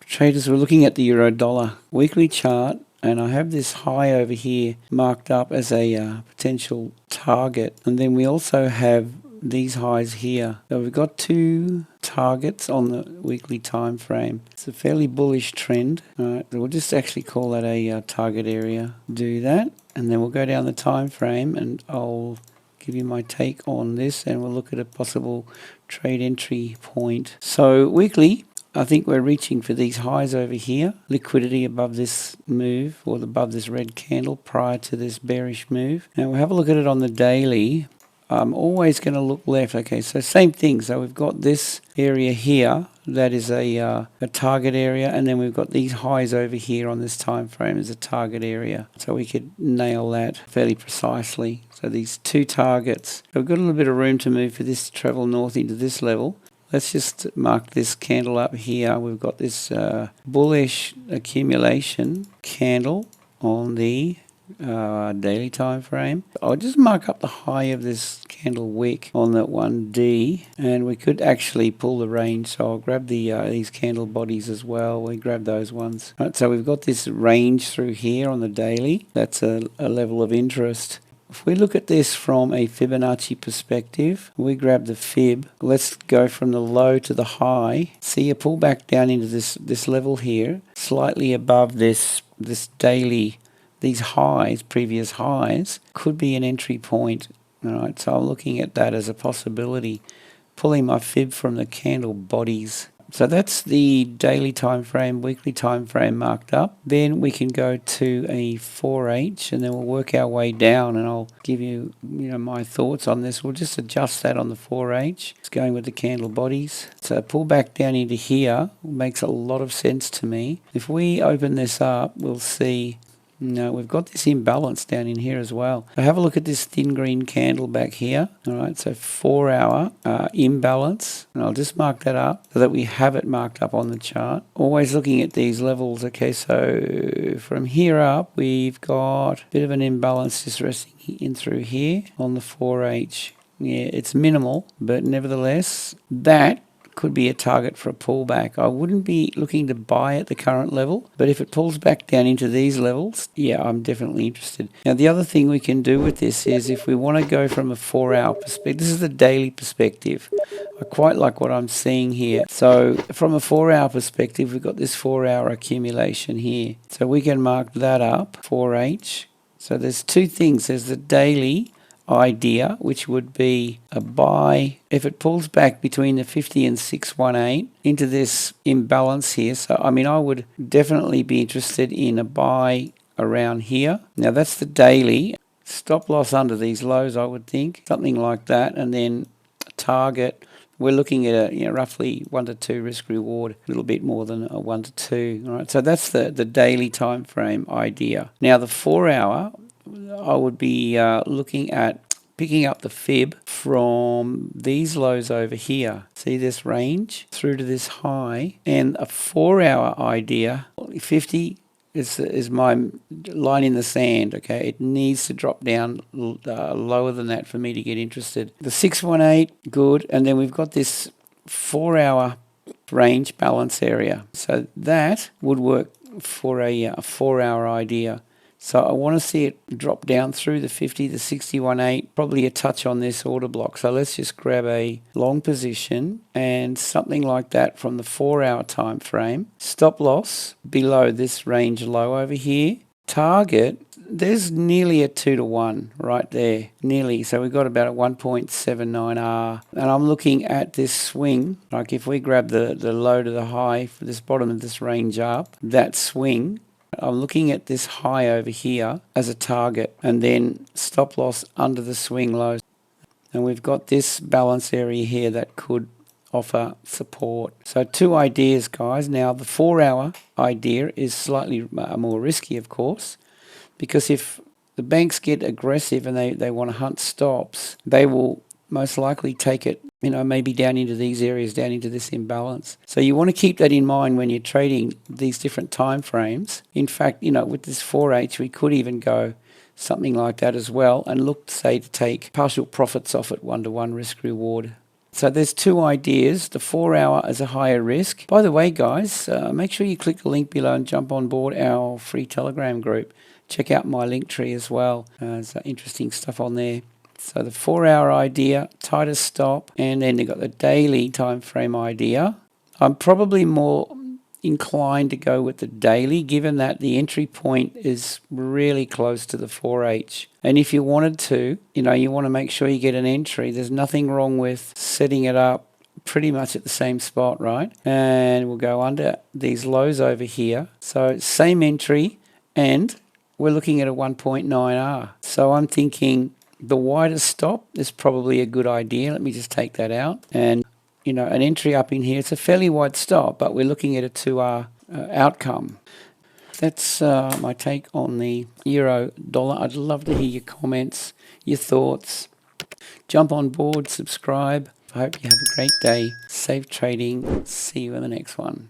Traders, we're looking at the euro dollar weekly chart, and I have this high over here marked up as a potential target, and then we also have these highs here. So we've got two targets on the weekly time frame. It's a fairly bullish trend. All right, so we'll just actually call that a target area. Do that, and then we'll go down the time frame, and I'll give you my take on this, and we'll look at a possible trade entry point. So weekly, I think we're reaching for these highs over here. Liquidity above this move, or above this red candle prior to this bearish move. Now we'll have a look at it on the daily. I'm always going to look left. Okay, so same thing. So we've got this area here that is a target area, and then we've got these highs over here on this time frame as a target area. So we could nail that fairly precisely. So these two targets. So we've got a little bit of room to move for this to travel north into this level. Let's just mark this candle up here. We've got this bullish accumulation candle on the daily time frame. I'll just mark up the high of this candle wick on that 1D, and we could actually pull the range. So I'll grab the these candle bodies as well. We grab those ones. Right, so we've got this range through here on the daily. That's a level of interest. If we look at this from a Fibonacci perspective, we grab the fib. Let's go from the low to the high. See a pullback down into this level here, slightly above this daily. These highs, previous highs, could be an entry point. All right, so I'm looking at that as a possibility. Pulling my fib from the candle bodies. So that's the daily time frame, weekly time frame marked up. Then we can go to a 4H, and then we'll work our way down, and I'll give you, my thoughts on this. We'll just adjust that on the 4H. It's going with the candle bodies. So pull back down into here makes a lot of sense to me. If we open this up, we'll see. No, we've got this imbalance down in here as well. So have a look at this thin green candle back here. All right, so 4 hour imbalance. And I'll just mark that up so that we have it marked up on the chart. Always looking at these levels. Okay, so from here up, we've got a bit of an imbalance just resting in through here on the 4H. Yeah, it's minimal, but nevertheless, that could be a target for a pullback. I wouldn't be looking to buy at the current level, but if it pulls back down into these levels, yeah, I'm definitely interested. Now, the other thing we can do with this is if we want to go from a 4 hour perspective, this is the daily perspective. I quite like what I'm seeing here. So from a 4 hour perspective, we've got this 4 hour accumulation here. So we can mark that up, 4H. So there's two things. There's the daily idea, which would be a buy if it pulls back between the 50 and 618 into this imbalance here. So I would definitely be interested in a buy around here. Now that's the daily. Stop loss under these lows, I would think, something like that, and then target. We're looking at a roughly 1 to 2 risk reward, a little bit more than a 1 to 2. All right, so that's the daily time frame idea. Now the 4 hour, I would be looking at picking up the fib from these lows over here. See this range through to this high, and a 4 hour idea. 50 is my line in the sand. Okay, it needs to drop down lower than that for me to get interested. The 618, good, and then we've got this 4 hour range balance area. So that would work for a 4 hour idea. So I want to see it drop down through the 50, the 61.8, probably a touch on this order block. So let's just grab a long position and something like that from the 4 hour time frame. Stop loss below this range low over here. Target, there's nearly a 2 to 1 right there, nearly. So we've got about a 1.79R. And I'm looking at this swing, like if we grab the low to the high for this bottom of this range up, that swing, I'm looking at this high over here as a target, and then stop loss under the swing lows. And we've got this balance area here that could offer support. So two ideas, guys. Now the 4 hour idea is slightly more risky, of course, because if the banks get aggressive and they want to hunt stops, they will most likely take it, maybe down into these areas, down into this imbalance. So you want to keep that in mind when you're trading these different time frames. In fact, with this 4H, we could even go something like that as well and look, say, to take partial profits off at 1 to 1 risk reward. So there's two ideas. The 4 hour is a higher risk. By the way, guys, make sure you click the link below and jump on board our free Telegram group. Check out my link tree as well. There's interesting stuff on there. So the 4 hour idea, tighter stop, and then they've got the daily time frame idea. I'm probably more inclined to go with the daily, given that the entry point is really close to the 4H. And if you wanted to, you want to make sure you get an entry. There's nothing wrong with setting it up pretty much at the same spot, right? And we'll go under these lows over here. So same entry, and we're looking at a 1.9R. So I'm thinking the wider stop is probably a good idea. Let me just take that out. And an entry up in here, it's a fairly wide stop, but we're looking at a 2R outcome. That's my take on the euro dollar. I'd love to hear your comments, your thoughts. Jump on board, subscribe. I hope you have a great day. Safe trading. See you in the next one.